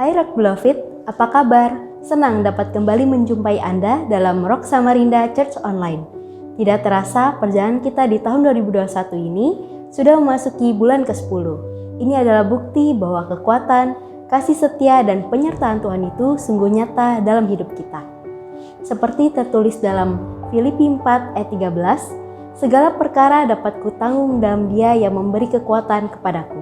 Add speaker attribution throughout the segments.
Speaker 1: Hai Rock Beloved, apa kabar? Senang dapat kembali menjumpai Anda dalam Rock Samarinda Church Online. Tidak terasa perjalanan kita di tahun 2021 ini sudah memasuki bulan ke-10. Ini adalah bukti bahwa kekuatan, kasih setia dan penyertaan Tuhan itu sungguh nyata dalam hidup kita. Seperti tertulis dalam Filipi 4 ayat 13, segala perkara dapat kutanggung dalam Dia yang memberi kekuatan kepadaku.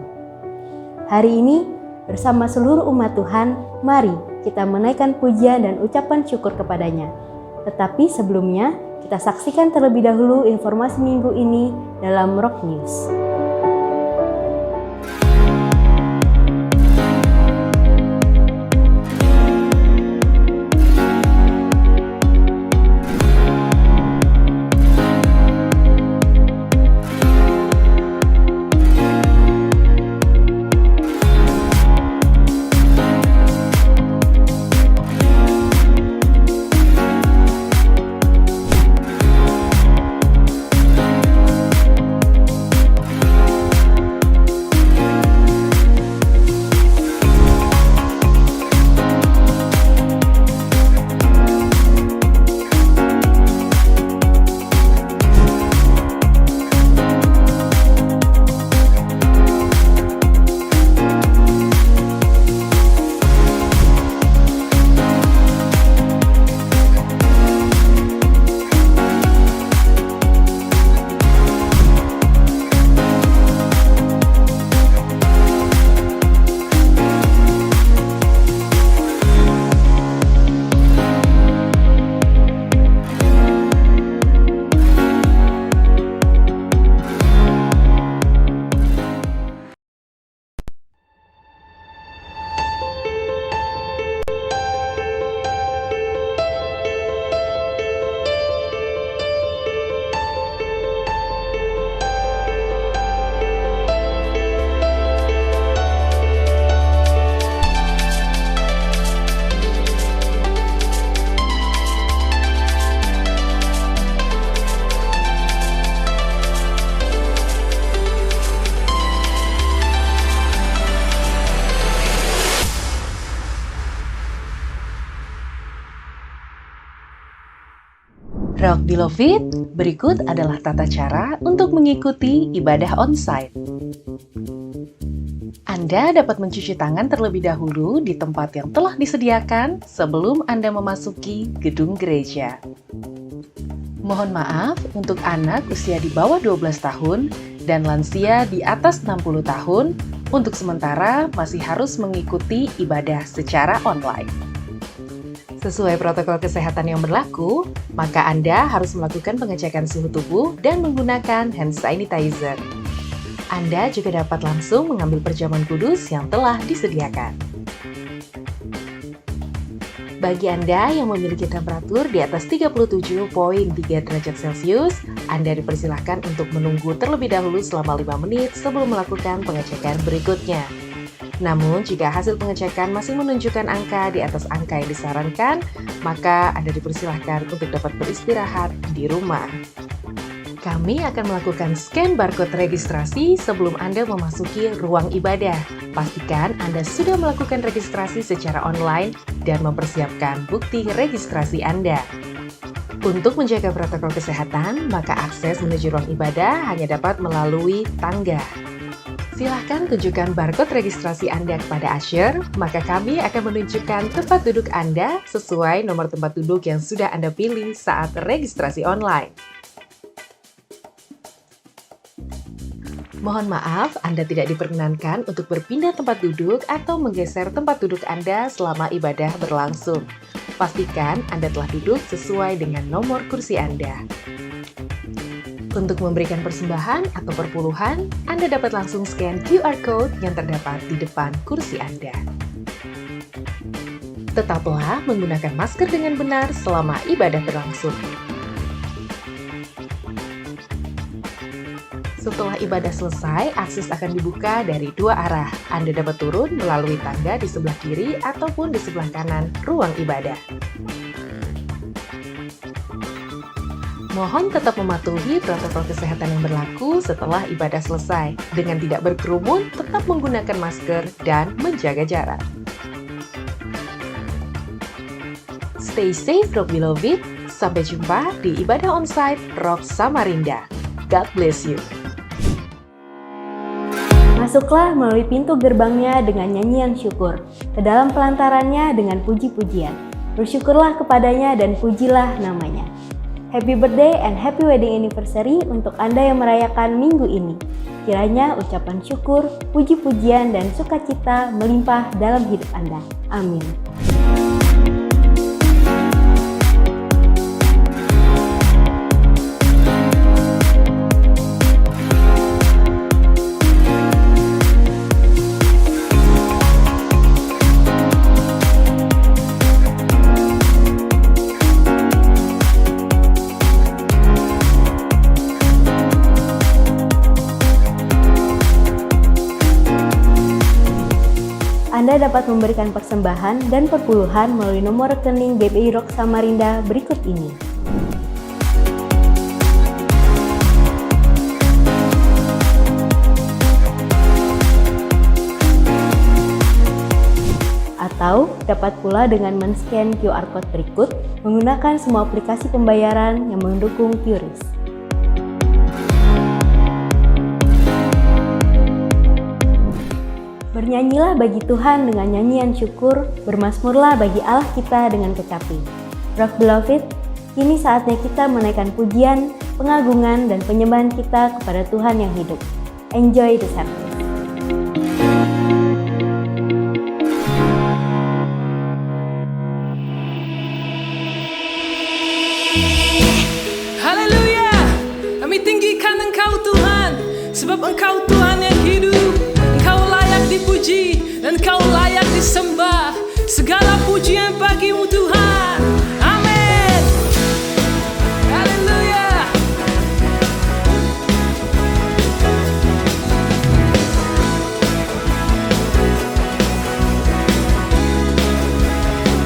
Speaker 1: Hari ini, bersama seluruh umat Tuhan, mari kita menaikkan pujian dan ucapan syukur kepadanya. Tetapi sebelumnya, kita saksikan terlebih dahulu informasi minggu ini dalam Rock News.
Speaker 2: Rock Beloved, berikut adalah tata cara untuk mengikuti ibadah onsite. Anda dapat mencuci tangan terlebih dahulu di tempat yang telah disediakan sebelum Anda memasuki gedung gereja. Mohon maaf untuk anak usia di bawah 12 tahun dan lansia di atas 60 tahun, untuk sementara masih harus mengikuti ibadah secara online. Sesuai protokol kesehatan yang berlaku, maka Anda harus melakukan pengecekan suhu tubuh dan menggunakan hand sanitizer. Anda juga dapat langsung mengambil perjamuan kudus yang telah disediakan. Bagi Anda yang memiliki temperatur di atas 37,3 derajat Celcius, Anda dipersilahkan untuk menunggu terlebih dahulu selama 5 menit sebelum melakukan pengecekan berikutnya. Namun, jika hasil pengecekan masih menunjukkan angka di atas angka yang disarankan, maka Anda dipersilahkan untuk dapat beristirahat di rumah. Kami akan melakukan scan barcode registrasi sebelum Anda memasuki ruang ibadah. Pastikan Anda sudah melakukan registrasi secara online dan mempersiapkan bukti registrasi Anda. Untuk menjaga protokol kesehatan, maka akses menuju ruang ibadah hanya dapat melalui tangga. Silahkan tunjukkan barcode registrasi Anda kepada usher, maka kami akan menunjukkan tempat duduk Anda sesuai nomor tempat duduk yang sudah Anda pilih saat registrasi online. Mohon maaf, Anda tidak diperkenankan untuk berpindah tempat duduk atau menggeser tempat duduk Anda selama ibadah berlangsung. Pastikan Anda telah duduk sesuai dengan nomor kursi Anda. Untuk memberikan persembahan atau perpuluhan, Anda dapat langsung scan QR Code yang terdapat di depan kursi Anda. Tetaplah menggunakan masker dengan benar selama ibadah berlangsung. Setelah ibadah selesai, akses akan dibuka dari dua arah. Anda dapat turun melalui tangga di sebelah kiri ataupun di sebelah kanan ruang ibadah. Mohon tetap mematuhi protokol kesehatan yang berlaku setelah ibadah selesai, dengan tidak berkerumun, tetap menggunakan masker, dan menjaga jarak. Stay safe, Rock Beloved. Sampai jumpa di ibadah onsite Rock Samarinda. God bless you.
Speaker 1: Masuklah melalui pintu gerbangnya dengan nyanyian syukur, ke dalam pelantarannya dengan puji-pujian. Bersyukurlah kepadanya dan pujilah namanya. Happy birthday and happy wedding anniversary untuk Anda yang merayakan minggu ini. Kiranya ucapan syukur, puji-pujian, dan sukacita melimpah dalam hidup Anda. Amin. Anda dapat memberikan persembahan dan perpuluhan melalui nomor rekening GPI Rock Samarinda berikut ini. Atau dapat pula dengan men-scan QR Code berikut menggunakan semua aplikasi pembayaran yang mendukung QRIS. Bernyanyilah bagi Tuhan dengan nyanyian syukur, bermazmurlah bagi Allah kita dengan kecapi. Rock Beloved, kini saatnya kita menaikkan pujian, pengagungan, dan penyembahan kita kepada Tuhan yang hidup. Enjoy the service.
Speaker 3: Haleluya, kami tinggikan Engkau Tuhan, sebab Engkau Tuhan yang hidup. Engkau layak dipuji dan Engkau layak disembah. Segala pujian bagimu Tuhan. Amin. Haleluya.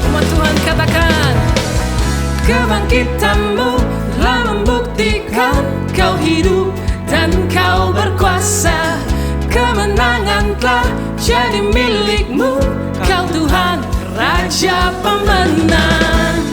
Speaker 3: Firman Tuhan katakan, kebangkitanmu telah membuktikan Kau hidup dan Kau berkuasa. Kemenangan telah jadi milikmu, Kau Tuhan Raja pemenang.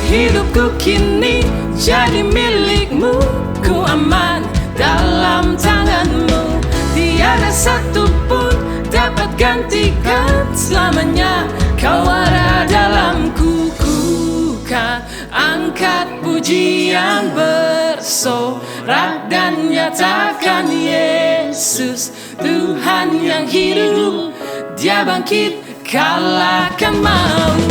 Speaker 3: Hidupku kini jadi milikmu, ku aman dalam tanganmu. Tiada satu pun dapat gantikan, selamanya Kau ada dalamku. Ku kan angkat pujian bersorak dan nyatakan Yesus Tuhan yang hidup. Dia bangkit kalahkan maut.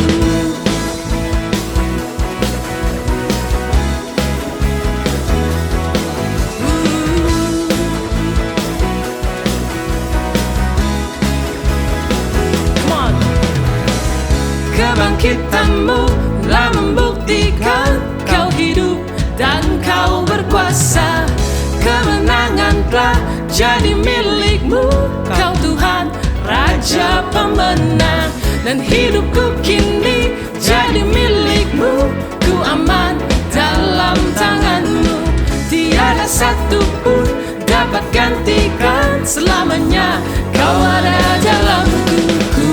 Speaker 3: Kebangkitanmu telah membuktikan Kau hidup dan Kau berkuasa. Kemenangan telah jadi milikmu, Kau Tuhan Raja pemenang. Dan hidupku kini jadi milikmu, ku aman dalam tanganmu. Tiada satu pun dapat gantikan, selamanya Kau ada dalamku. Ku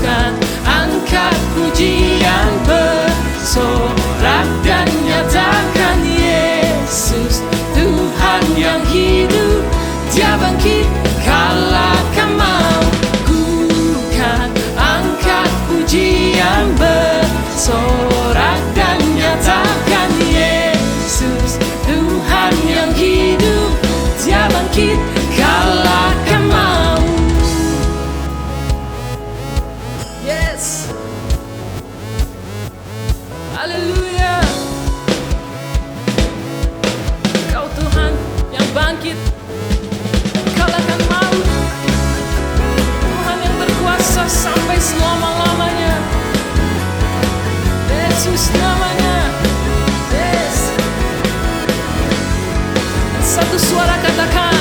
Speaker 3: kan angkat pujian bersorak dan nyatakan Yesus Tuhan yang hidup. Dia bangkit kalahkan maut. Ku kan angkat pujian bersorak dan nyatakan Yesus Tuhan yang hidup. Dia bangkit kalahkan maut. Yes. Haleluya. Kau Tuhan yang bangkit kalahkan maut. Tuhan yang berkuasa sampai selama-lamanya. Yesus namanya. Yes. Satu suara katakan,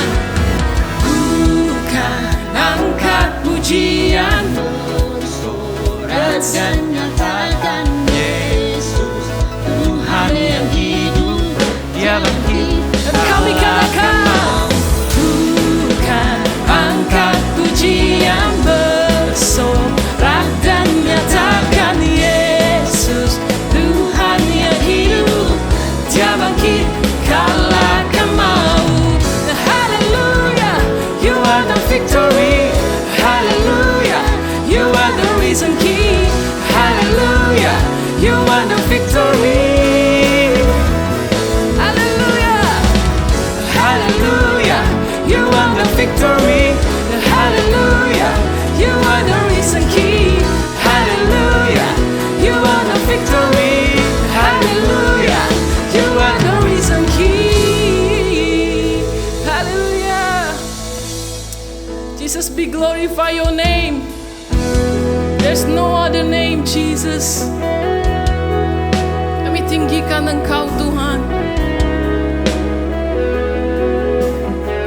Speaker 3: ku kan angkat pujian bersorak dan nyatakan Yesus Tuhan yang hidup. Dia bangkit. Dan kami katakan, ku kan angkat Jesus, be glorify your name. There's no other name, Jesus. Kami tinggikan Engkau, Tuhan.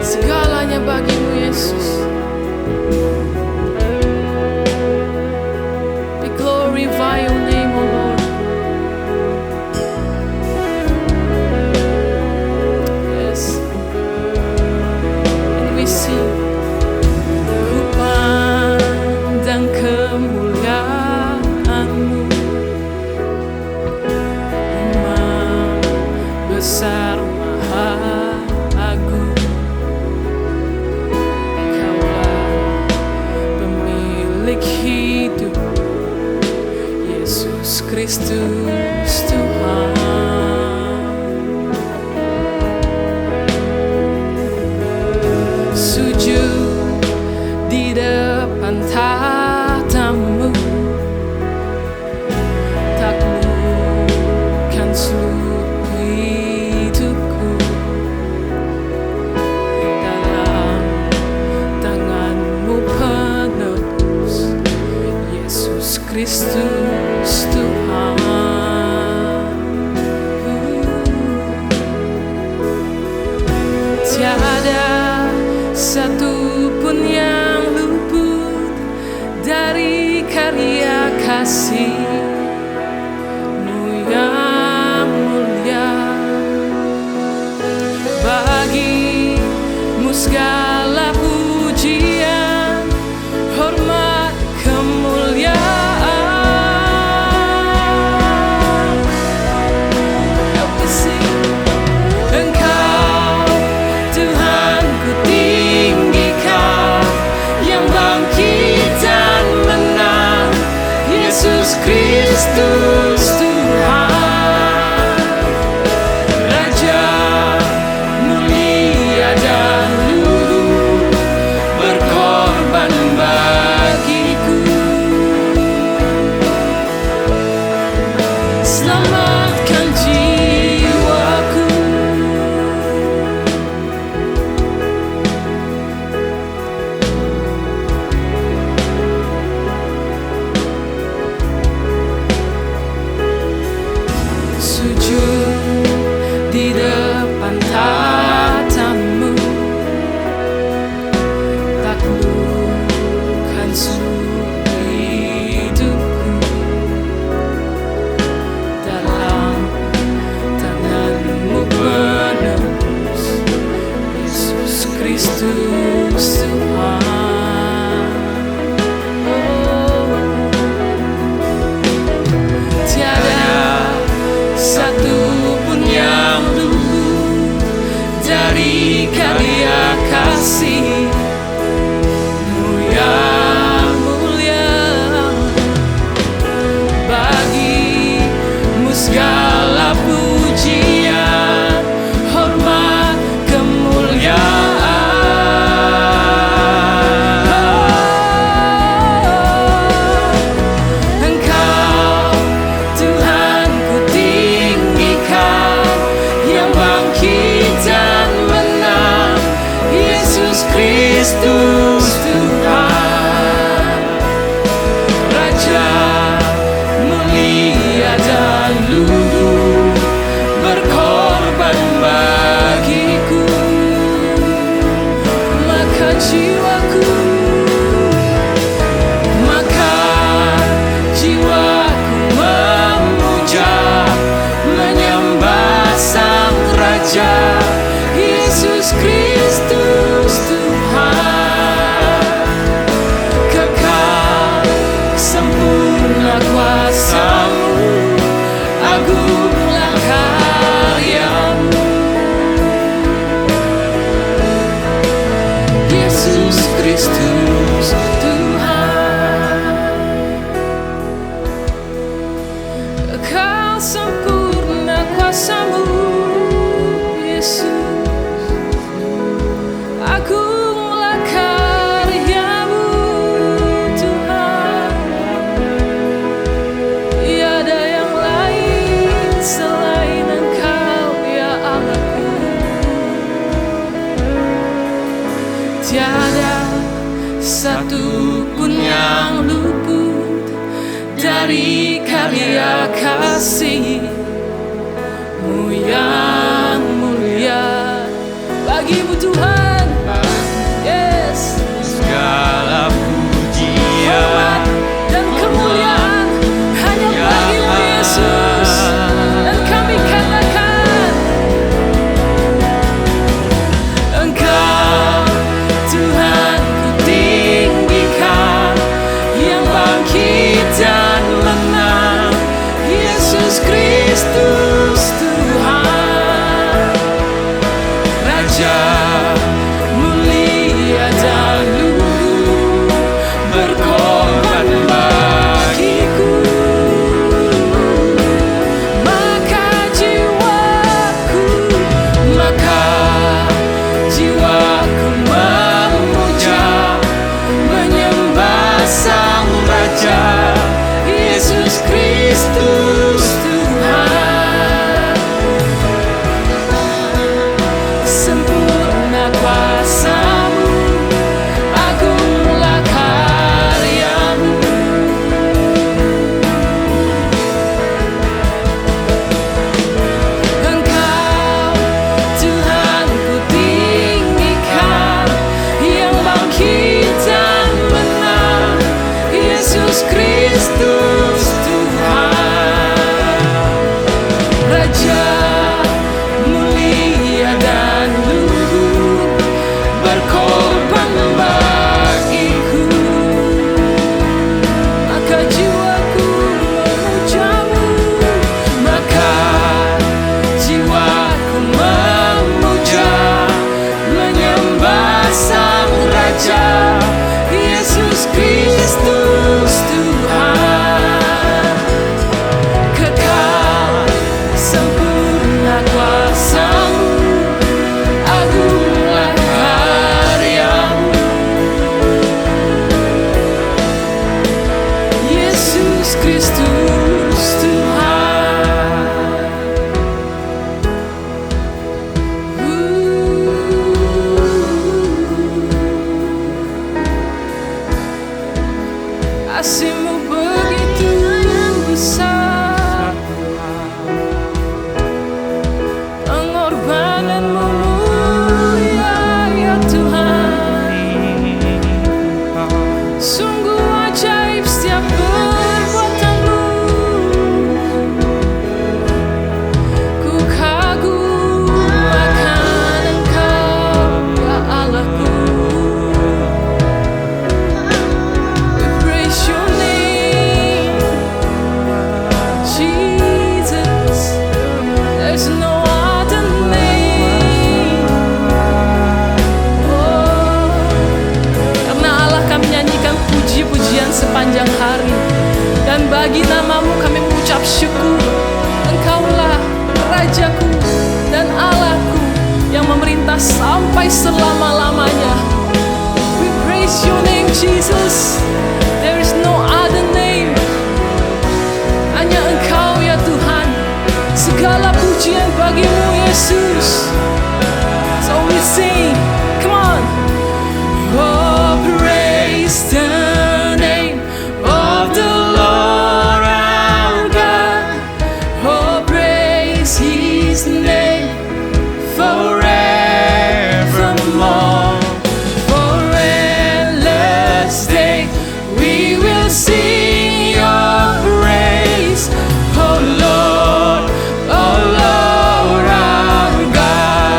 Speaker 3: Segalanya bagimu, Yesus. We glorify your name, O Lord. Yes. And we sing. Ku pandang kemuliaan-Mu, Imam besar maha agung. Kaulah pemilik hidup, Yesus Kristus Tuhan. Sujud di depan tahta-Mu, taklukkan seluruh hidupku. Dalam tangan-Mu penebus, Yesus Kristus Tuhan. Tiada satu pun yang luput dari karya kasih-Mu yang mulia. Bagi-Mu segala pujian, hormat, kemuliaan. Help me sing. Engkau Tuhan ku tinggikan, yang bangkit dan menang, Yesus Kristus Tuhan. Raja mulia dan luhur, berkorban bagiku. Selamatkan jiwaku. Sujud di depan tahta-Mu, taklukkan seluruh hidupku. Dalam tangan-Mu penebus, Yesus Kristus Tuhan. Oh, tiada satu pun yang luput satu pun yang luput dari karya kasih-Mu yang mulia. Bagimu Tuhan, yes,
Speaker 4: segala pujian
Speaker 3: hormat dan kemuliaan hanya bagimu Yesus. Dan kami katakan, Engkau Tuhan ku tinggikan, yang bangkit dan menang, Yesus Kristus Tuhan, Raja mulia dan luhur, berkorban bagiku. Maka jiwaku memuja, menyembah Sang Raja, Yesus Kristus Tuhan. Sempurna kuasa-Mu, agunglah karya-Mu. Engkau Tuhan ku tinggikan, yang bangkit dan menang, Yesus Kristus Tuhan, Raja mulia dan luhur, berkorban bagiku. Maka jiwaku memuja-Mu, maka jiwaku memuja, menyembah Sang Raja, Yesus Kristus Tuhan. Kekal sempurna kuasa-Mu, agunglah karya-Mu, Yesus Kristus Tuhan. Kasih-Mu begitu besar, pengorbanan-Mu mulia ya Tuhan. Sungguh ajaib setiap perbuatan-Mu, ku kagum akan Engkau ya Allahku. We praise Your name, Jesus. There's no other name. Oh, karena Allah kami nyanyikan puji-pujian sepanjang hari, dan bagi nama-Mu kami mengucap syukur. Engkaulah Rajaku dan Allahku yang memerintah sampai selama-lamanya. We praise Your name, Jesus. There is no other name. Hanya Engkau ya Tuhan. Segala pujian bagi-Mu Yesus. So we sing, come on. Oh, praise the name of the Lord our God. Oh, praise His name forevermore. For endless day we will sing Your praise. Oh Lord our God.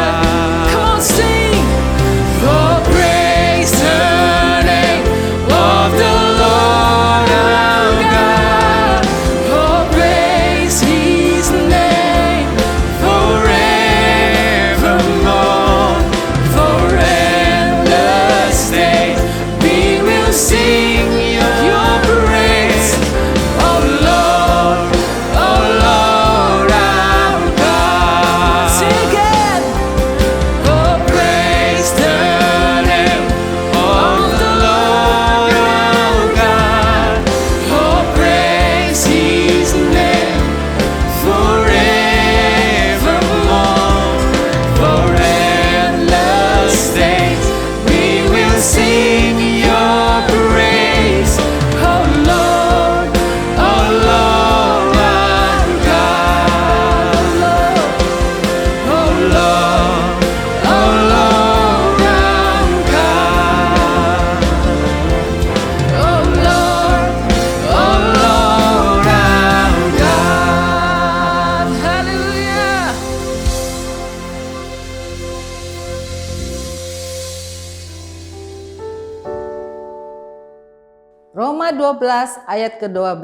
Speaker 5: Roma 12 ayat ke-12,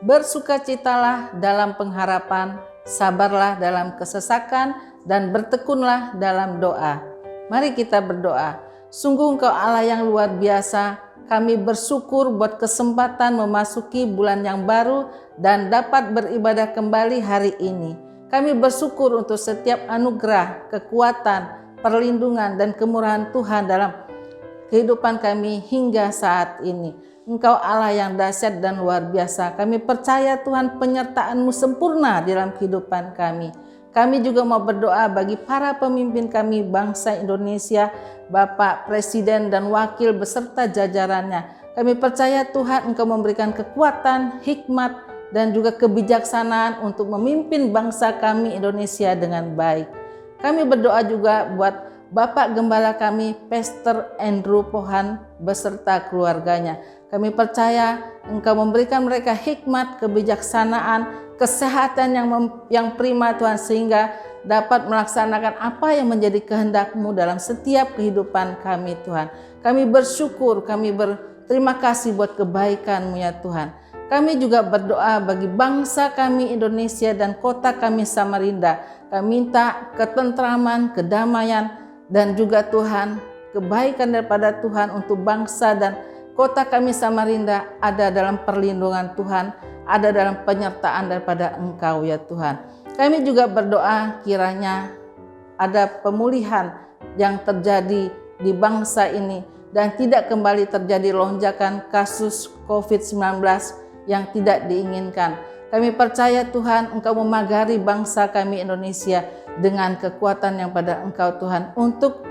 Speaker 5: bersukacitalah dalam pengharapan, sabarlah dalam kesesakan, dan bertekunlah dalam doa. Mari kita berdoa. Sungguh Engkau Allah yang luar biasa. Kami bersyukur buat kesempatan memasuki bulan yang baru dan dapat beribadah kembali hari ini. Kami bersyukur untuk setiap anugerah, kekuatan, perlindungan, dan kemurahan Tuhan dalam kehidupan kami hingga saat ini. Engkau Allah yang dahsyat dan luar biasa. Kami percaya Tuhan penyertaan-Mu sempurna dalam kehidupan kami. Kami juga mau berdoa bagi para pemimpin kami bangsa Indonesia, Bapak Presiden dan Wakil beserta jajarannya. Kami percaya Tuhan Engkau memberikan kekuatan, hikmat, dan juga kebijaksanaan untuk memimpin bangsa kami Indonesia dengan baik. Kami berdoa juga buat Bapak Gembala kami, Pastor Andrew Pohan beserta keluarganya. Kami percaya Engkau memberikan mereka hikmat, kebijaksanaan, kesehatan yang prima Tuhan, sehingga dapat melaksanakan apa yang menjadi kehendak-Mu dalam setiap kehidupan kami Tuhan. Kami bersyukur, kami berterima kasih buat kebaikan-Mu ya Tuhan. Kami juga berdoa bagi bangsa kami Indonesia dan kota kami Samarinda. Kami minta ketentraman, kedamaian, dan juga Tuhan kebaikan daripada Tuhan untuk bangsa dan kota kami Samarinda ada dalam perlindungan Tuhan, ada dalam penyertaan daripada Engkau ya Tuhan. Kami juga berdoa kiranya ada pemulihan yang terjadi di bangsa ini dan tidak kembali terjadi lonjakan kasus COVID-19 yang tidak diinginkan. Kami percaya Tuhan Engkau memagari bangsa kami Indonesia dengan kekuatan yang pada Engkau Tuhan. Untuk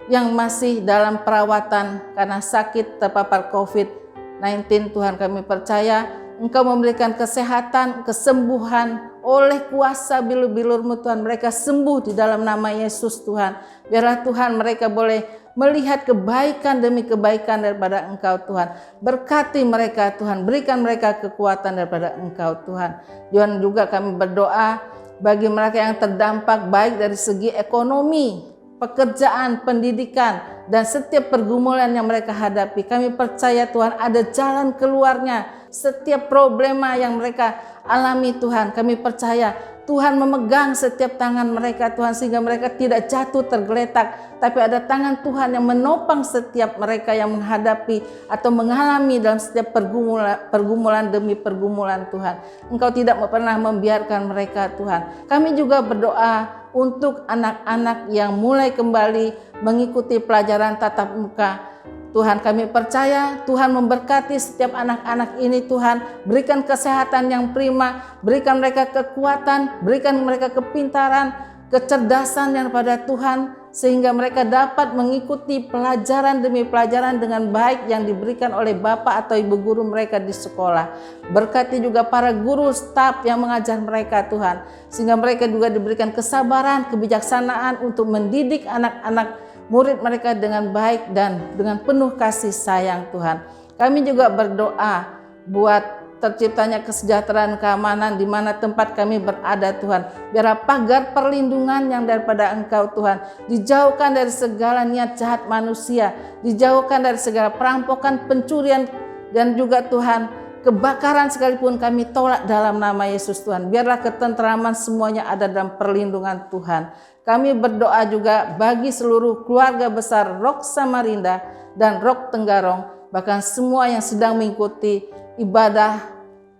Speaker 5: yang masih dalam perawatan karena sakit terpapar COVID-19, Tuhan kami percaya Engkau memberikan kesehatan, kesembuhan oleh kuasa bilur-bilur-Mu Tuhan. Mereka sembuh di dalam nama Yesus Tuhan. Biarlah Tuhan mereka boleh melihat kebaikan demi kebaikan daripada Engkau Tuhan. Berkati mereka Tuhan, berikan mereka kekuatan daripada Engkau Tuhan. Dan juga kami berdoa bagi mereka yang terdampak baik dari segi ekonomi, pekerjaan, pendidikan, dan setiap pergumulan yang mereka hadapi. Kami percaya Tuhan ada jalan keluarnya. Setiap problema yang mereka alami Tuhan, kami percaya Tuhan memegang setiap tangan mereka Tuhan, sehingga mereka tidak jatuh tergeletak, tapi ada tangan Tuhan yang menopang setiap mereka yang menghadapi atau mengalami dalam setiap pergumulan demi pergumulan Tuhan. Engkau tidak pernah membiarkan mereka Tuhan. Kami juga berdoa untuk anak-anak yang mulai kembali mengikuti pelajaran tatap muka. Tuhan kami percaya Tuhan memberkati setiap anak-anak ini Tuhan. Berikan kesehatan yang prima, berikan mereka kekuatan, berikan mereka kepintaran, kecerdasan yang pada Tuhan, sehingga mereka dapat mengikuti pelajaran demi pelajaran dengan baik yang diberikan oleh Bapak atau Ibu guru mereka di sekolah. Berkati juga para guru, staf yang mengajar mereka Tuhan, sehingga mereka juga diberikan kesabaran, kebijaksanaan untuk mendidik anak-anak murid mereka dengan baik dan dengan penuh kasih sayang Tuhan. Kami juga berdoa buat terciptanya kesejahteraan, keamanan di mana tempat kami berada Tuhan. Biar pagar perlindungan yang daripada Engkau Tuhan, dijauhkan dari segala niat jahat manusia, dijauhkan dari segala perampokan, pencurian, dan juga Tuhan kebakaran sekalipun kami tolak dalam nama Yesus Tuhan. Biarlah ketentraman semuanya ada dalam perlindungan Tuhan. Kami berdoa juga bagi seluruh keluarga besar Rock Samarinda dan Rock Tenggarong, bahkan semua yang sedang mengikuti ibadah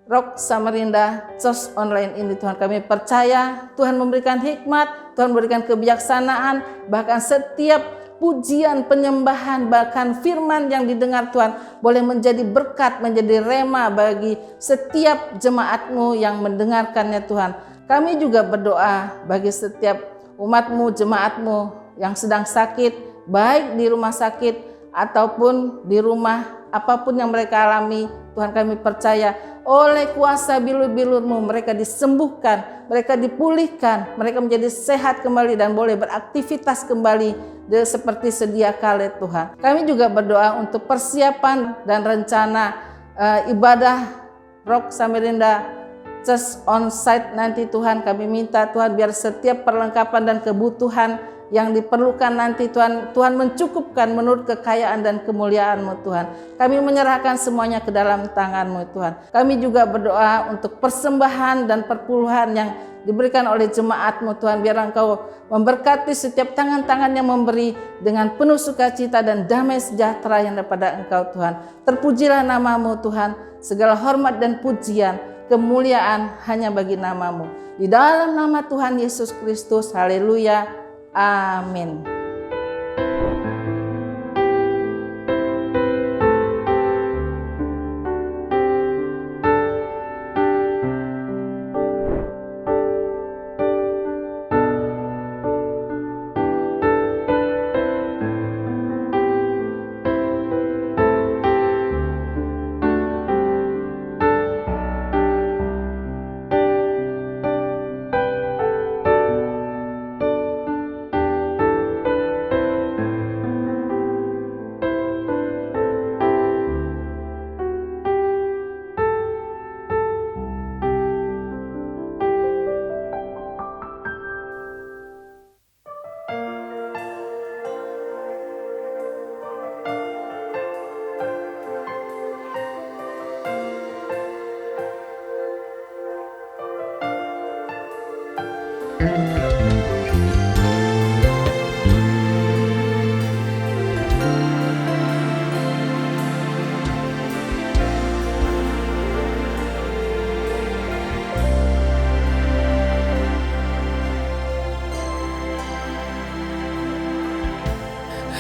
Speaker 5: Rock Samarinda Church Online ini Tuhan. Kami percaya Tuhan memberikan hikmat, Tuhan memberikan kebijaksanaan, bahkan setiap pujian, penyembahan, bahkan firman yang didengar Tuhan boleh menjadi berkat, menjadi rema bagi setiap jemaat-Mu yang mendengarkannya Tuhan. Kami juga berdoa bagi setiap umat-Mu, jemaat-Mu yang sedang sakit, baik di rumah sakit ataupun di rumah, apapun yang mereka alami, Tuhan kami percaya oleh kuasa bilur-bilur-Mu mereka disembuhkan, mereka dipulihkan, mereka menjadi sehat kembali dan boleh beraktivitas kembali seperti sedia kala Tuhan. Kami juga berdoa untuk persiapan dan rencana ibadah Rock Samarinda Church on site nanti Tuhan. Kami minta Tuhan biar setiap perlengkapan dan kebutuhan yang diperlukan nanti Tuhan. Tuhan mencukupkan menurut kekayaan dan kemuliaan-Mu Tuhan. Kami menyerahkan semuanya ke dalam tangan-Mu Tuhan. Kami juga berdoa untuk persembahan dan perpuluhan yang diberikan oleh jemaat-Mu Tuhan. Biar Engkau memberkati setiap tangan-tangan yang memberi dengan penuh sukacita dan damai sejahtera yang daripada Engkau Tuhan. Terpujilah nama-Mu Tuhan. Segala hormat dan pujian, kemuliaan hanya bagi nama-Mu. Di dalam nama Tuhan Yesus Kristus. Haleluya. Amin.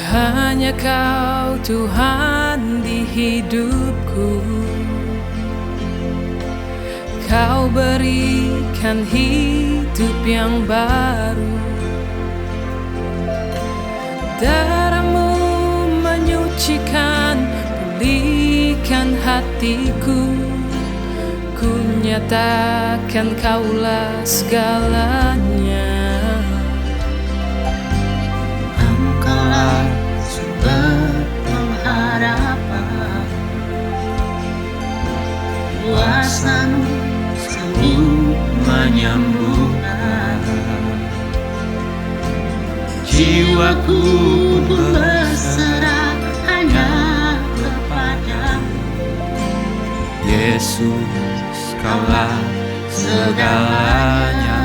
Speaker 3: Hanya Kau Tuhan di hidupku. Kau berikan hidup yang baru. Darah-Mu menyucikan, pulihkan hatiku. Ku nyatakan Kaulah segalanya.
Speaker 6: Engkaulah sumber pengharapan, kuasa-Mu sanggup menyembuhkan. Jiwaku pun berserah hanya kepada-Mu.
Speaker 4: Yesus, Kaulah segalanya.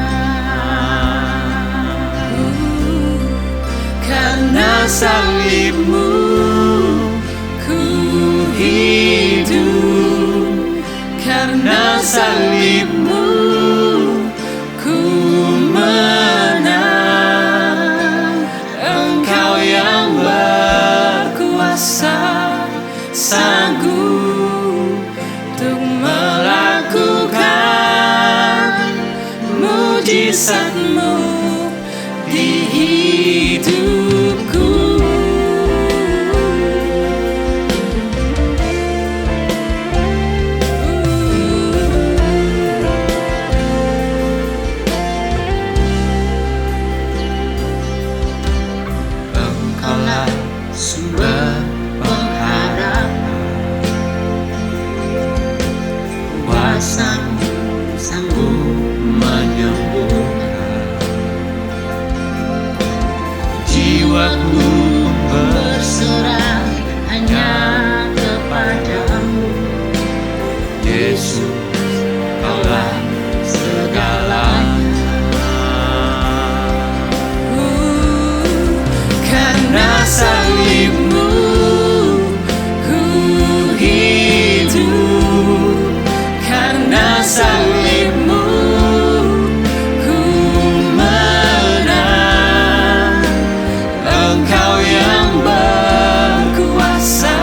Speaker 3: Karena salib-Mu ku hidup, karena salib-Mu ku menang. Engkau yang berkuasa, sanggup untuk melakukan mujizat-Mu di hidupku.
Speaker 6: Engkaulah sumber pengharapan, kuasa-Mu sanggup menyembuhkan. Jiwaku berserah hanya kepada-Mu.
Speaker 4: Yesus, Kaulah segalanya.
Speaker 3: Karena salib-Mu ku hidup, karena salib-Mu ku menang. Engkau yang berkuasa,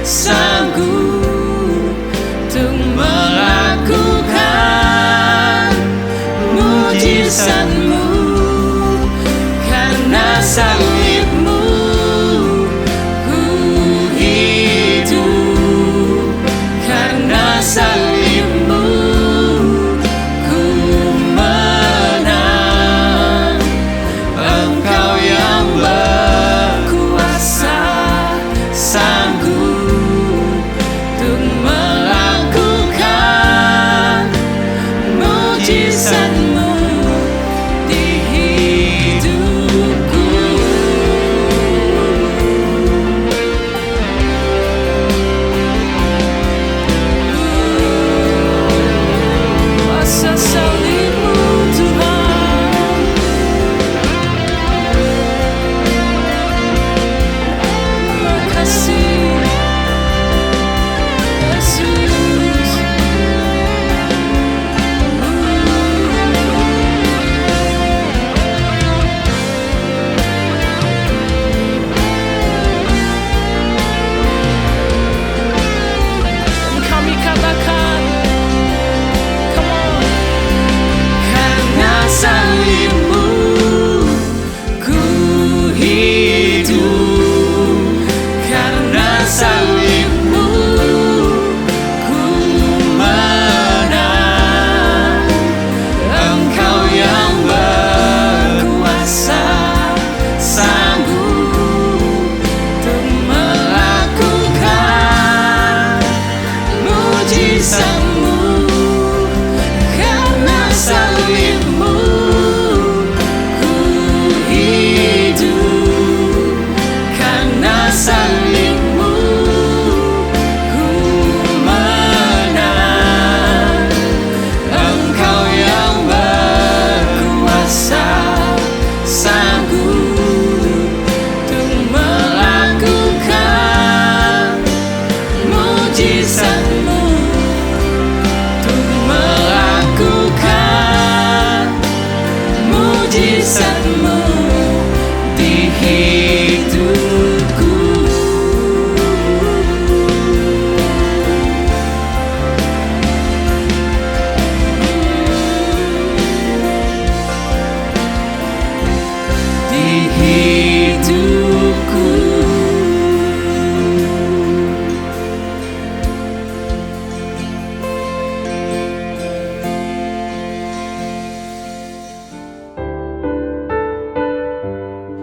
Speaker 3: sanggup untuk melakukan mujizat-Mu. Karena salib-Mu ku hidup, karena salib-Mu ku menang. Engkau yang berkuasa, sanggup untuk melakukan mujizat-Mu di hidupku.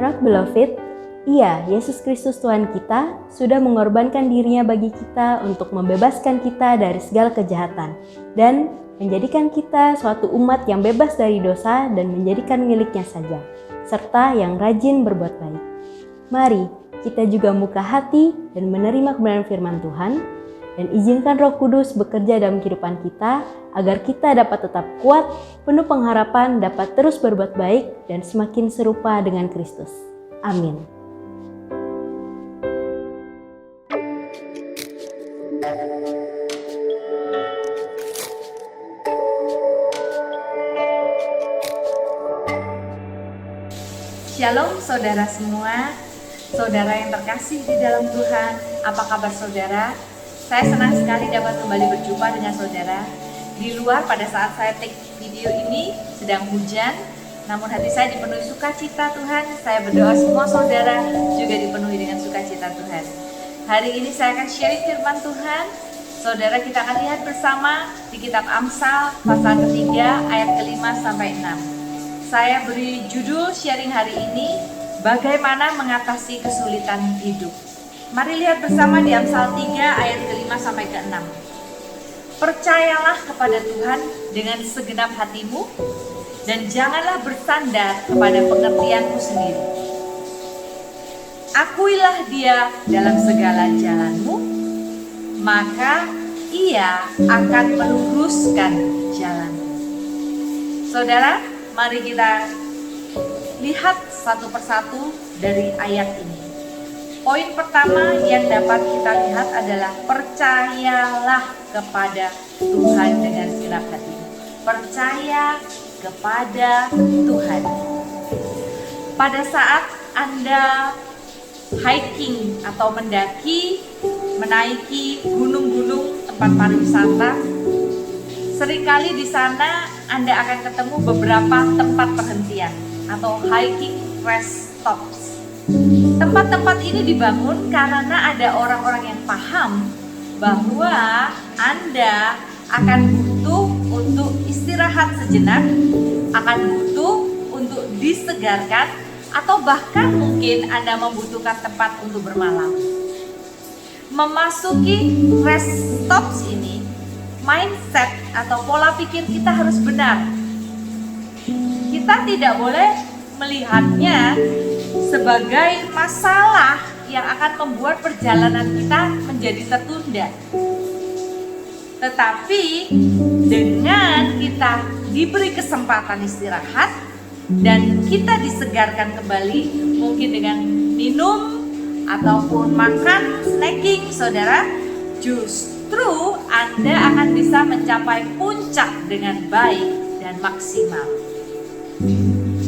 Speaker 1: Right beloved, iya, Yesus Kristus Tuhan kita sudah mengorbankan dirinya bagi kita untuk membebaskan kita dari segala kejahatan dan menjadikan kita suatu umat yang bebas dari dosa dan menjadikan miliknya saja, serta yang rajin berbuat baik. Mari kita juga buka hati dan menerima kebenaran firman Tuhan dan izinkan Roh Kudus bekerja dalam kehidupan kita agar kita dapat tetap kuat, penuh pengharapan, dapat terus berbuat baik dan semakin serupa dengan Kristus. Amin.
Speaker 7: Shalom saudara semua, saudara yang terkasih di dalam Tuhan. Apa kabar saudara? Saya senang sekali dapat kembali berjumpa dengan saudara. Di luar pada saat saya take video ini sedang hujan, namun hati saya dipenuhi sukacita Tuhan. Saya berdoa semua saudara juga dipenuhi dengan sukacita Tuhan. Hari ini saya akan sharing firman Tuhan. Saudara, kita akan lihat bersama di kitab Amsal pasal ketiga ayat ke-5 sampai 6. Saya beri judul sharing hari ini, bagaimana mengatasi kesulitan hidup. Mari lihat bersama di Amsal 3 ayat ke-5 sampai ke-6. Percayalah kepada Tuhan dengan segenap hatimu dan janganlah bersandar kepada pengertianmu sendiri. Akuilah Dia dalam segala jalanmu, maka Ia akan meluruskan jalanmu. Saudara, mari kita lihat satu persatu dari ayat ini. Poin pertama yang dapat kita lihat adalah percayalah kepada Tuhan dengan segenap hatimu. Percaya kepada Tuhan. Pada saat Anda hiking atau mendaki, menaiki gunung-gunung tempat pariwisata, seringkali di sana Anda akan ketemu beberapa tempat perhentian atau hiking rest stops. Tempat-tempat ini dibangun karena ada orang-orang yang paham bahwa Anda akan butuh untuk istirahat sejenak, akan butuh untuk disegarkan, atau bahkan mungkin Anda membutuhkan tempat untuk bermalam. Memasuki rest stops ini, mindset atau pola pikir kita harus benar. Kita tidak boleh melihatnya sebagai masalah yang akan membuat perjalanan kita menjadi tertunda. Tetapi dengan kita diberi kesempatan istirahat dan kita disegarkan kembali, mungkin dengan minum ataupun makan, snacking, saudara, justru Anda akan bisa mencapai puncak dengan baik dan maksimal.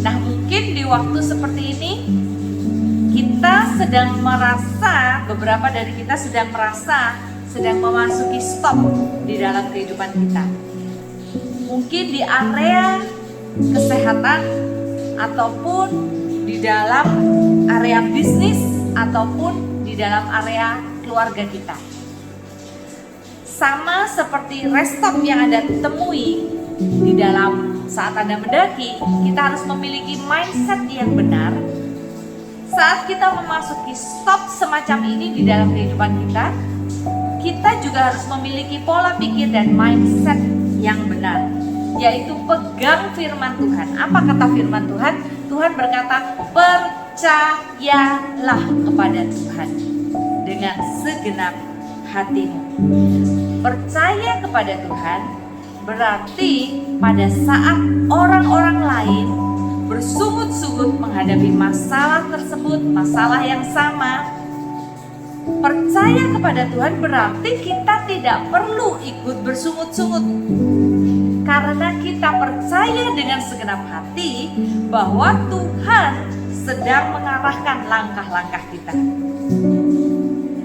Speaker 7: Nah, mungkin di waktu seperti ini kita sedang merasa, beberapa dari kita sedang merasa sedang memasuki stop di dalam kehidupan kita. Mungkin di area kesehatan ataupun di dalam area bisnis ataupun di dalam area keluarga kita. Sama seperti rest stop yang Anda temui di dalam saat Anda mendaki, kita harus memiliki mindset yang benar. Saat kita memasuki stop semacam ini di dalam kehidupan kita, kita juga harus memiliki pola pikir dan mindset yang benar, yaitu pegang firman Tuhan. Apa kata firman Tuhan? Tuhan berkata, percayalah kepada Tuhan dengan segenap hatimu. Percaya kepada Tuhan berarti pada saat orang-orang lain bersungut-sungut menghadapi masalah tersebut, masalah yang sama, percaya kepada Tuhan berarti kita tidak perlu ikut bersungut-sungut. Karena kita percaya dengan segenap hati bahwa Tuhan sedang mengarahkan langkah-langkah kita.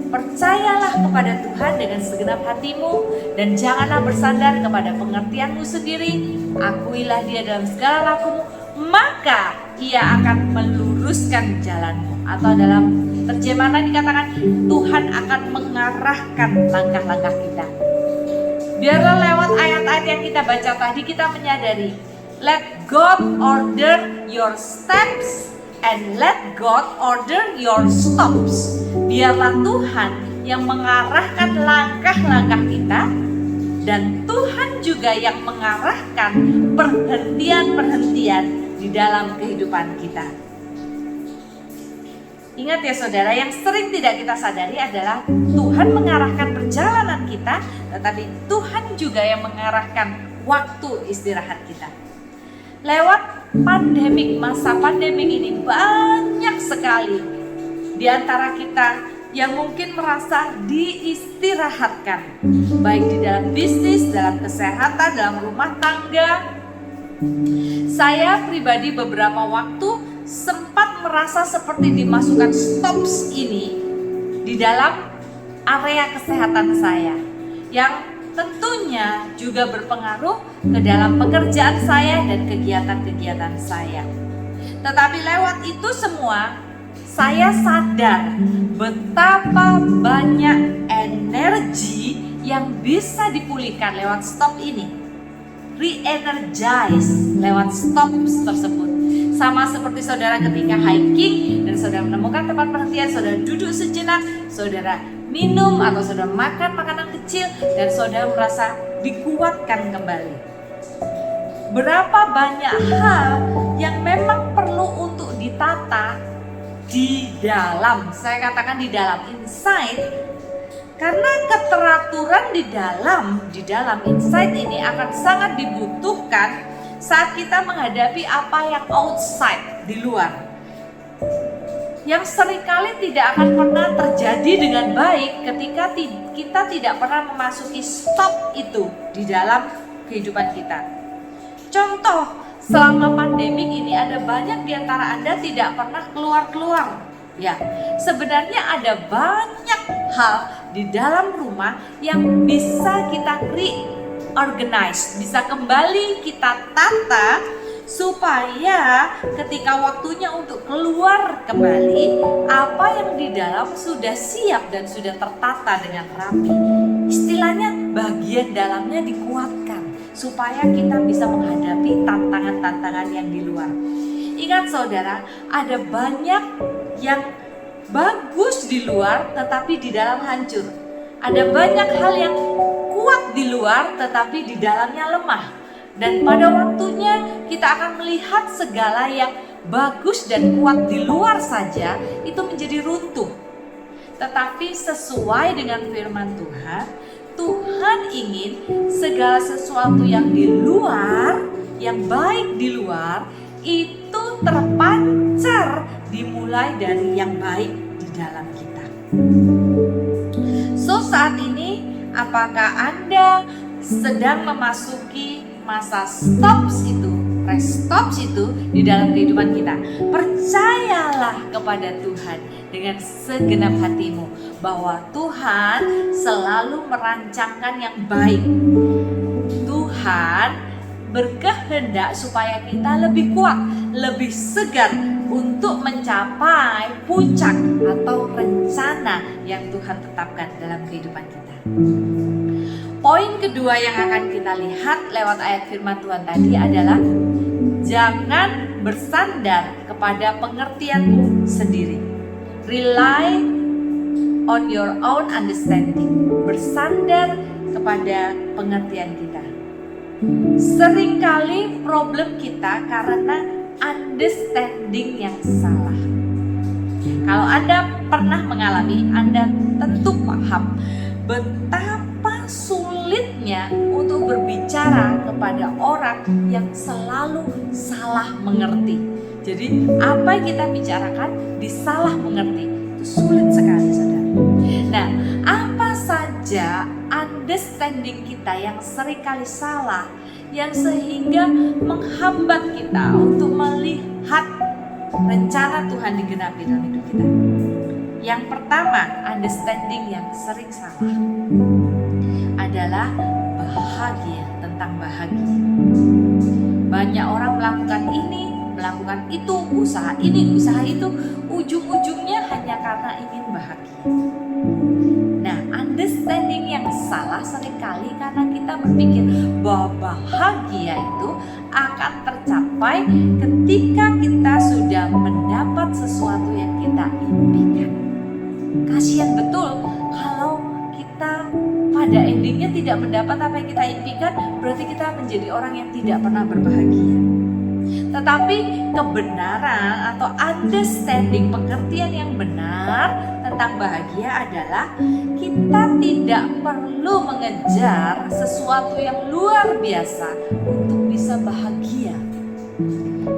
Speaker 7: Percayalah kepada Tuhan dengan segenap hatimu dan janganlah bersandar kepada pengertianmu sendiri. Akuilah Dia dalam segala lakumu, maka Ia akan meluruskan jalanmu. Atau dalam terjemahan dikatakan, Tuhan akan mengarahkan langkah-langkah kita. Biarlah lewat ayat-ayat yang kita baca tadi kita menyadari, let God order your steps and let God order your stops. Biarlah Tuhan yang mengarahkan langkah-langkah kita, dan Tuhan juga yang mengarahkan perhentian-perhentian di dalam kehidupan kita. Ingat ya saudara, yang sering tidak kita sadari adalah Tuhan mengarahkan perjalanan kita, tetapi Tuhan juga yang mengarahkan waktu istirahat kita. Lewat masa pandemik ini banyak sekali di antara kita yang mungkin merasa diistirahatkan, baik di dalam bisnis, dalam kesehatan, dalam rumah tangga. Saya pribadi beberapa waktu sempat merasa seperti dimasukkan stops ini di dalam area kesehatan saya, yang tentunya juga berpengaruh ke dalam pekerjaan saya dan kegiatan-kegiatan saya. Tetapi lewat itu semua, saya sadar betapa banyak energi yang bisa dipulihkan lewat stop ini. Re-energize lewat stops tersebut. Sama seperti saudara ketika hiking dan saudara menemukan tempat perhentian, saudara duduk sejenak, saudara minum atau saudara makan makanan kecil, dan saudara merasa dikuatkan kembali. Berapa banyak hal yang memang perlu untuk ditata di dalam, saya katakan di dalam insight, karena keteraturan di dalam insight ini akan sangat dibutuhkan saat kita menghadapi apa yang outside, di luar, yang seringkali tidak akan pernah terjadi dengan baik ketika kita tidak pernah memasuki stop itu di dalam kehidupan kita. Contoh, selama pandemik ini ada banyak di antara Anda tidak pernah keluar-keluar. Ya, sebenarnya ada banyak hal di dalam rumah yang bisa kita reorganize, bisa kembali kita tata supaya ketika waktunya untuk keluar kembali, apa yang di dalam sudah siap dan sudah tertata dengan rapi. Istilahnya bagian dalamnya dikuatkan supaya kita bisa menghadapi tantangan-tantangan yang di luar. Ingat saudara, ada banyak yang bagus di luar tetapi di dalam hancur. Ada banyak hal yang kuat di luar tetapi di dalamnya lemah. Dan pada waktunya kita akan melihat segala yang bagus dan kuat di luar saja itu menjadi runtuh. Tetapi sesuai dengan firman Tuhan, Tuhan ingin segala sesuatu yang di luar, yang baik di luar, itu terpancar dimulai dari yang baik di dalam kita. So saat ini, apakah Anda sedang memasuki masa stops itu, rest stops itu di dalam kehidupan kita? Percayalah kepada Tuhan dengan segenap hatimu bahwa Tuhan selalu merancangkan yang baik. Tuhan berkehendak supaya kita lebih kuat, lebih segar untuk mencapai puncak atau rencana yang Tuhan tetapkan dalam kehidupan kita. Poin kedua yang akan kita lihat lewat ayat firman Tuhan tadi adalah jangan bersandar kepada pengertianmu sendiri. Rely on your own understanding. Bersandar kepada pengertian kita. Seringkali problem kita karena understanding yang salah. Kalau Anda pernah mengalami, Anda tentu paham betapa sulitnya untuk berbicara kepada orang yang selalu salah mengerti. Jadi apa yang kita bicarakan disalah mengerti, itu sulit sekali saudara. Nah, apa saja understanding kita yang seringkali salah, yang sehingga menghambat kita untuk melihat rencana Tuhan digenapi dalam hidup kita. Yang pertama, understanding yang sering salah adalah bahagia, tentang bahagia. Banyak orang melakukan ini, melakukan itu, usaha ini, usaha itu, ujung-ujungnya hanya karena ingin bahagia. Nah, understanding yang salah seringkali karena kita berpikir bahwa bahagia itu akan tercapai ketika kita sudah mendapat sesuatu yang kita impikan. Kasihan betul kalau kita pada endingnya tidak mendapat apa yang kita impikan, berarti kita menjadi orang yang tidak pernah berbahagia. Tetapi kebenaran atau understanding, pengertian yang benar tentang bahagia adalah kita tidak perlu mengejar sesuatu yang luar biasa untuk bisa bahagia.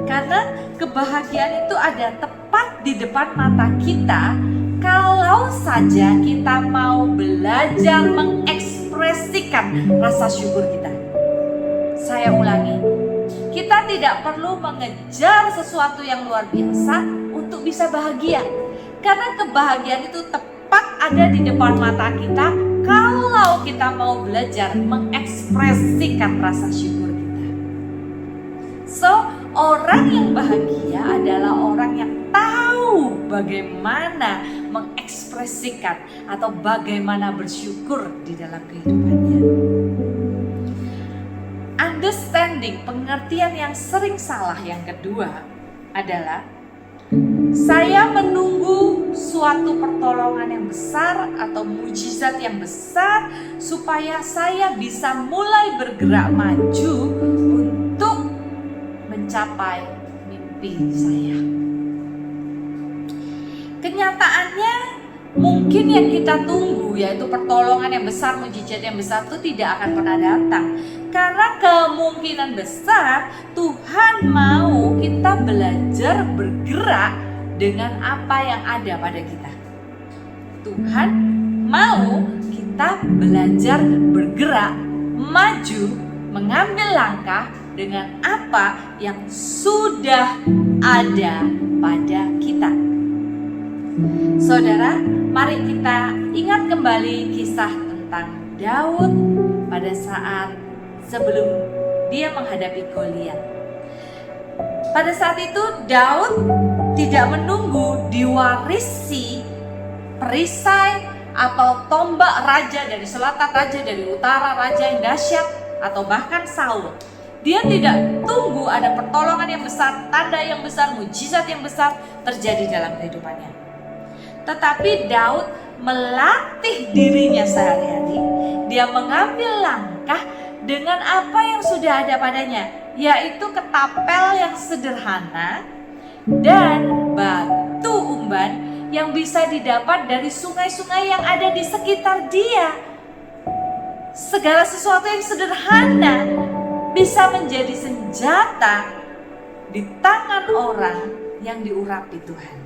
Speaker 7: Karena kebahagiaan itu ada tepat di depan mata kita kalau saja kita mau belajar mengekspresikan rasa syukur kita. Saya ulangi, kita tidak perlu mengejar sesuatu yang luar biasa untuk bisa bahagia. Karena kebahagiaan itu tepat ada di depan mata kita kalau kita mau belajar mengekspresikan rasa syukur kita. So, orang yang bahagia adalah orang yang tahu bagaimana mengekspresikan atau bagaimana bersyukur di dalam kehidupannya. Understanding, pengertian yang sering salah yang kedua adalah saya menunggu suatu pertolongan yang besar atau mujizat yang besar supaya saya bisa mulai bergerak maju untuk mencapai mimpi saya. Kenyataannya mungkin yang kita tunggu yaitu pertolongan yang besar, mujizat yang besar itu tidak akan pernah datang. Karena kemungkinan besar Tuhan mau kita belajar bergerak dengan apa yang ada pada kita. Tuhan mau kita belajar bergerak, maju, mengambil langkah dengan apa yang sudah ada pada kita. Saudara, mari kita ingat kembali kisah tentang Daud pada saat sebelum dia menghadapi Goliat. Pada saat itu Daud tidak menunggu diwarisi perisai atau tombak raja dari selatan, raja dari utara, raja yang dahsyat, atau bahkan Saul. Dia tidak tunggu ada pertolongan yang besar, tanda yang besar, mujizat yang besar terjadi dalam kehidupannya. Tetapi Daud melatih dirinya sehari-hari. Dia mengambil langkah dengan apa yang sudah ada padanya, yaitu ketapel yang sederhana dan batu umban yang bisa didapat dari sungai-sungai yang ada di sekitar dia. Segala sesuatu yang sederhana bisa menjadi senjata di tangan orang yang diurapi Tuhan.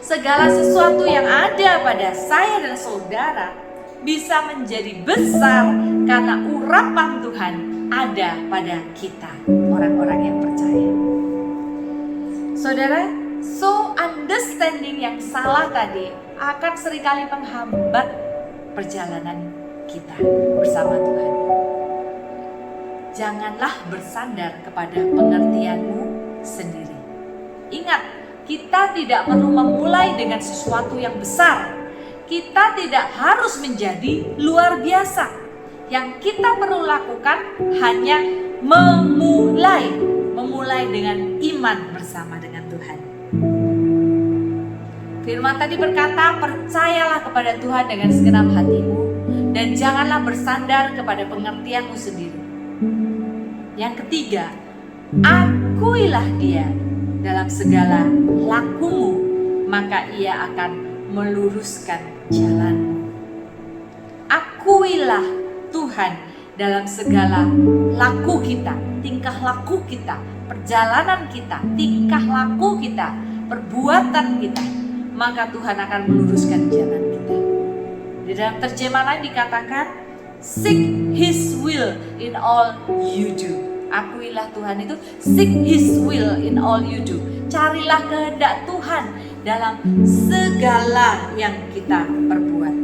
Speaker 7: Segala sesuatu yang ada pada saya dan saudara bisa menjadi besar karena urapan Tuhan ada pada kita, orang-orang yang percaya. Saudara, so understanding yang salah tadi akan seringkali menghambat perjalanan kita bersama Tuhan. Janganlah bersandar kepada pengertianmu sendiri. Ingat, kita tidak perlu memulai dengan sesuatu yang besar. Kita tidak harus menjadi luar biasa. Yang kita perlu lakukan hanya memulai dengan iman bersama dengan Tuhan. Firman tadi berkata, percayalah kepada Tuhan dengan segenap hatimu dan janganlah bersandar kepada pengertianmu sendiri. Yang ketiga, akuilah Dia dalam segala lakumu, maka Ia akan meluruskan jalanmu. Akuilah Tuhan dalam segala laku kita, tingkah laku kita, perjalanan kita, tingkah laku kita, perbuatan kita, maka Tuhan akan meluruskan jalan kita. Di dalam terjemahan lain dikatakan, seek His will in all you do. Akuilah Tuhan itu seek His will in all you do. Carilah kehendak Tuhan dalam segala yang kita perbuat.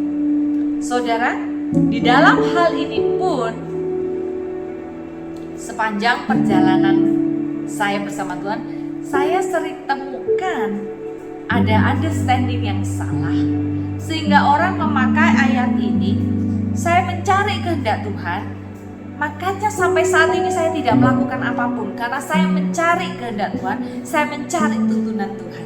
Speaker 7: Saudara, di dalam hal ini pun sepanjang perjalanan saya bersama Tuhan, saya sering temukan ada understanding yang salah, sehingga orang memakai ayat ini, saya mencari kehendak Tuhan, Makanya sampai saat ini saya tidak melakukan apapun karena saya mencari kehendak Tuhan, saya mencari tuntunan Tuhan.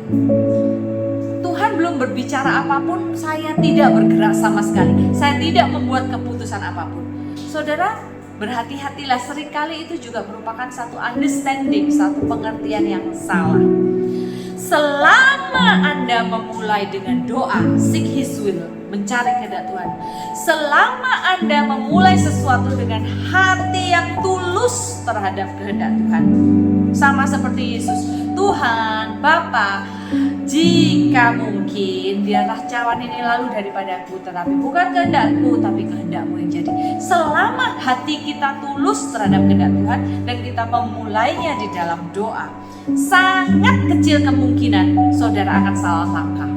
Speaker 7: Tuhan belum berbicara apapun, saya tidak bergerak sama sekali. Saya tidak membuat keputusan apapun. Saudara, berhati-hatilah, seringkali itu juga merupakan satu understanding, satu pengertian yang salah. Selama Anda memulai dengan doa, seek His will, mencari kehendak Tuhan. Selama Anda memulai sesuatu dengan hati yang tulus terhadap kehendak Tuhan. Sama seperti Yesus, Tuhan, Bapa, jika mungkin biarlah cawan ini lalu daripadaku, tetapi bukan kehendakku tapi kehendakmu yang jadi. Selama hati kita tulus terhadap kehendak Tuhan dan kita memulainya di dalam doa, sangat kecil kemungkinan saudara akan salah langkah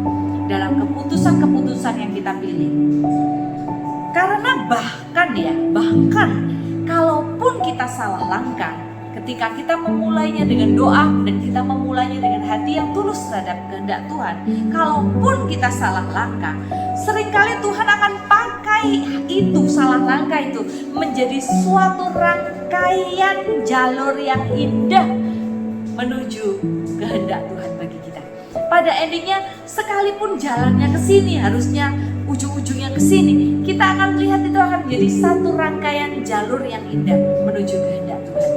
Speaker 7: dalam keputusan-keputusan yang kita pilih. Karena bahkan kalaupun kita salah langkah, ketika kita memulainya dengan doa dan kita memulainya dengan hati yang tulus terhadap kehendak Tuhan, kalaupun kita salah langkah, seringkali Tuhan akan pakai itu, salah langkah itu menjadi suatu rangkaian jalur yang indah menuju kehendak Tuhan bagi kita. Pada endingnya, sekalipun jalannya ke sini, harusnya ujung-ujungnya ke sini, kita akan melihat itu akan menjadi satu rangkaian jalur yang indah menuju kehendak Tuhan.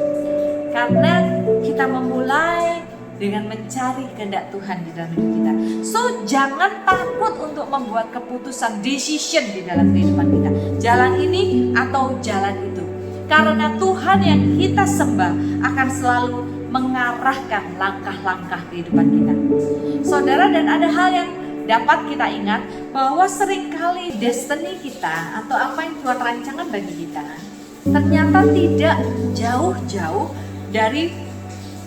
Speaker 7: Karena kita memulai dengan mencari kehendak Tuhan di dalam hidup kita. So, jangan takut untuk membuat keputusan, decision di dalam kehidupan kita. Jalan ini atau jalan itu. Karena Tuhan yang kita sembah akan selalu mengarahkan langkah-langkah kehidupan kita. Saudara, dan ada hal yang dapat kita ingat bahwa seringkali destiny kita atau apa yang Tuhan rancangkan bagi kita ternyata tidak jauh-jauh dari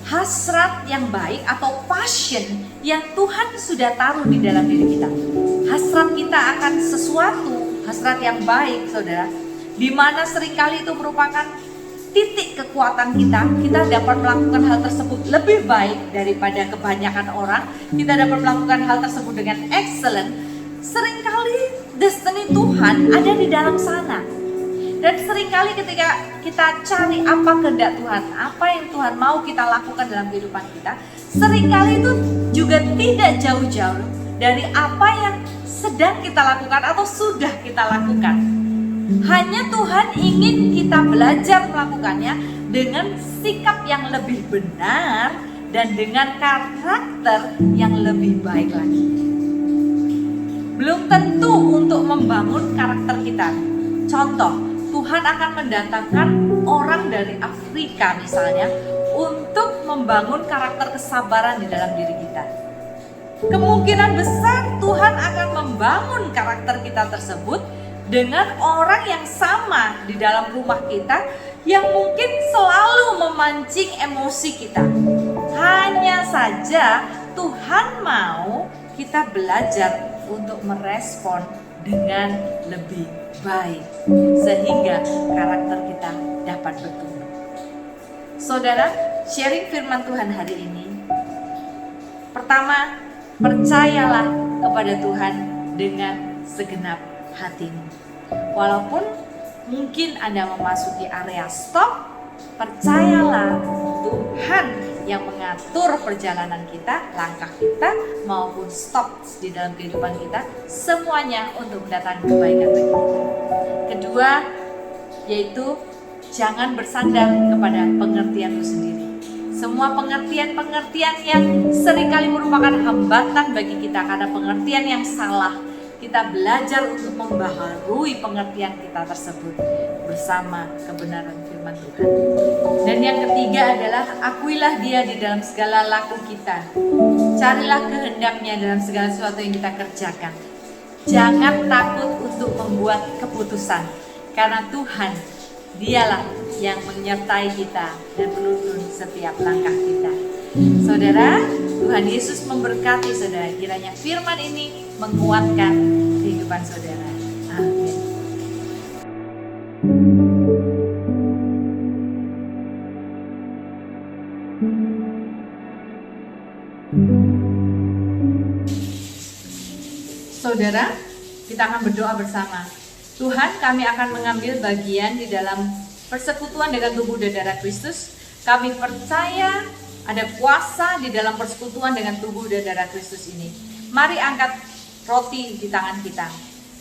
Speaker 7: hasrat yang baik atau passion yang Tuhan sudah taruh di dalam diri kita. Hasrat kita akan sesuatu, hasrat yang baik, saudara, di mana seringkali itu merupakan titik kekuatan kita dapat melakukan hal tersebut lebih baik daripada kebanyakan orang, kita dapat melakukan hal tersebut dengan excellent. Seringkali destiny Tuhan ada di dalam sana. Dan seringkali ketika kita cari apa kehendak Tuhan, apa yang Tuhan mau kita lakukan dalam kehidupan kita, seringkali itu juga tidak jauh-jauh dari apa yang sedang kita lakukan atau sudah kita lakukan. Hanya Tuhan ingin kita belajar melakukannya dengan sikap yang lebih benar dan dengan karakter yang lebih baik lagi. Belum tentu untuk membangun karakter kita. Contoh, Tuhan akan mendatangkan orang dari Afrika misalnya untuk membangun karakter kesabaran di dalam diri kita. Kemungkinan besar Tuhan akan membangun karakter kita tersebut dengan orang yang sama di dalam rumah kita yang mungkin selalu memancing emosi kita. Hanya saja Tuhan mau kita belajar untuk merespon dengan lebih baik sehingga karakter kita dapat bertumbuh. Saudara, sharing firman Tuhan hari ini. Pertama, percayalah kepada Tuhan dengan segenap hatimu. Walaupun mungkin Anda memasuki area stop, percayalah Tuhan yang mengatur perjalanan kita, langkah kita maupun stop di dalam kehidupan kita, semuanya untuk mendatangkan kebaikan bagi kita. Kedua, yaitu jangan bersandar kepada pengertianmu sendiri. Semua pengertian-pengertian yang seringkali merupakan hambatan bagi kita karena pengertian yang salah, kita belajar untuk membaharui pengertian kita tersebut bersama kebenaran firman Tuhan. Dan yang ketiga adalah akuilah Dia di dalam segala laku kita. Carilah kehendaknya dalam segala sesuatu yang kita kerjakan. Jangan takut untuk membuat keputusan, karena Tuhan, Dialah yang menyertai kita dan menuntun setiap langkah kita. Saudara, Tuhan Yesus memberkati saudara. Kiranya firman ini menguatkan kehidupan saudara. Amin. Saudara, kita akan berdoa bersama. Tuhan, kami akan mengambil bagian di dalam persekutuan dengan tubuh dan darah Kristus. Kami percaya ada kuasa di dalam persekutuan dengan tubuh dan darah Kristus ini. Mari angkat roti di tangan kita.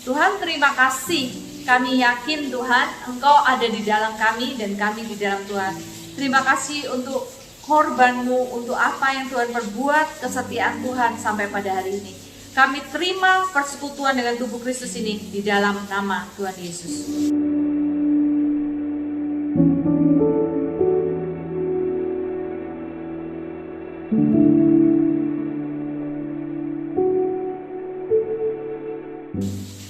Speaker 7: Tuhan, terima kasih. Kami yakin Tuhan, Engkau ada di dalam kami dan kami di dalam Tuhan. Terima kasih untuk korban-Mu, untuk apa yang Tuhan perbuat, kesetiaan Tuhan sampai pada hari ini. Kami terima persekutuan dengan tubuh Kristus ini di dalam nama Tuhan Yesus.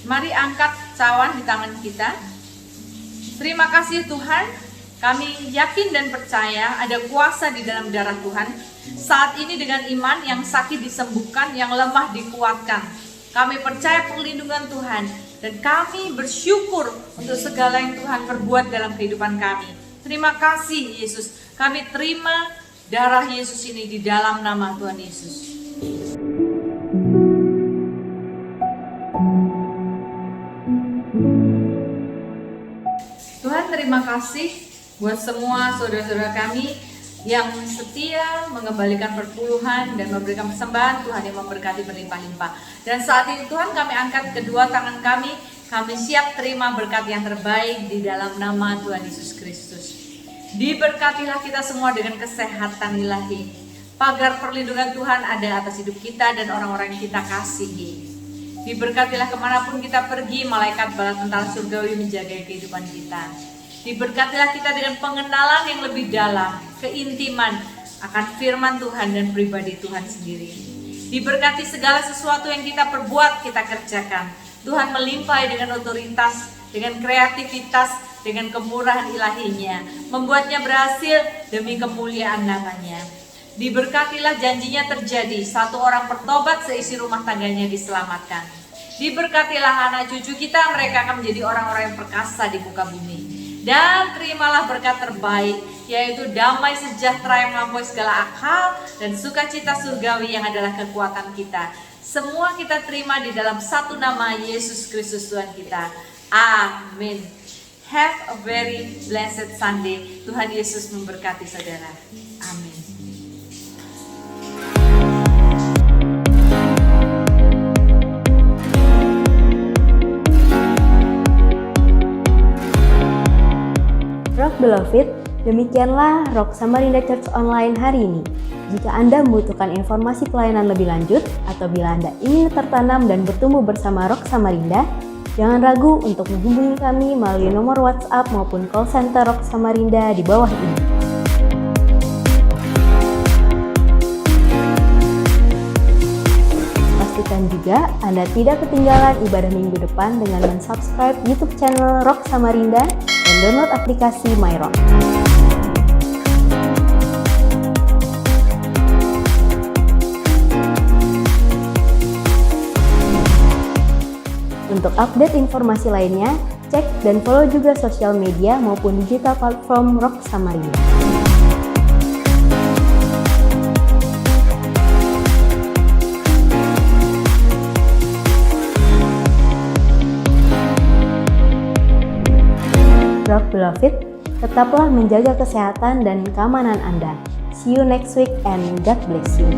Speaker 7: Mari angkat cawan di tangan kita. Terima kasih Tuhan, kami yakin dan percaya ada kuasa di dalam darah Tuhan. Saat ini dengan iman, yang sakit disembuhkan, yang lemah dikuatkan. Kami percaya perlindungan Tuhan dan kami bersyukur untuk segala yang Tuhan perbuat dalam kehidupan kami. Terima kasih Yesus, kami terima darah Yesus ini di dalam nama Tuhan Yesus. Tuhan, terima kasih buat semua saudara-saudara kami yang setia mengembalikan perpuluhan dan memberikan persembahan. Tuhan yang memberkati berlimpah-limpah. Dan saat ini Tuhan, kami angkat kedua tangan kami siap terima berkat yang terbaik di dalam nama Tuhan Yesus Kristus. Diberkatilah kita semua dengan kesehatan ilahi. Pagar perlindungan Tuhan ada atas hidup kita dan orang-orang yang kita kasihi. Diberkatilah kemanapun kita pergi, malaikat bala tentara surgawi menjaga kehidupan kita. Diberkatilah kita dengan pengenalan yang lebih dalam, keintiman akan firman Tuhan dan pribadi Tuhan sendiri. Diberkati segala sesuatu yang kita perbuat, kita kerjakan. Tuhan melimpahi dengan otoritas, dengan kreativitas, dengan kemurahan ilahinya, membuatnya berhasil demi kemuliaan namanya. Diberkatilah janjinya terjadi, satu orang bertobat, seisi rumah tangganya diselamatkan. Diberkatilah anak cucu kita, mereka akan menjadi orang-orang yang perkasa di muka bumi. Dan terimalah berkat terbaik, yaitu damai sejahtera yang melampaui segala akal dan sukacita surgawi yang adalah kekuatan kita. Semua kita terima di dalam satu nama Yesus Kristus Tuhan kita. Amin. Have a very blessed Sunday. Tuhan Yesus memberkati saudara. Amin.
Speaker 1: Rock Beloved, demikianlah Rock Samarinda Church Online hari ini. Jika Anda membutuhkan informasi pelayanan lebih lanjut, atau bila Anda ingin tertanam dan bertumbuh bersama Rock Samarinda, jangan ragu untuk menghubungi kami melalui nomor WhatsApp maupun call center Rock Samarinda di bawah ini. Pastikan juga Anda tidak ketinggalan ibadah minggu depan dengan mensubscribe YouTube channel Rock Samarinda dan download aplikasi MyRock. Untuk update informasi lainnya, cek dan follow juga sosial media maupun digital platform Rock Samarinda. Rock Beloved, tetaplah menjaga kesehatan dan keamanan Anda. See you next week and God bless you.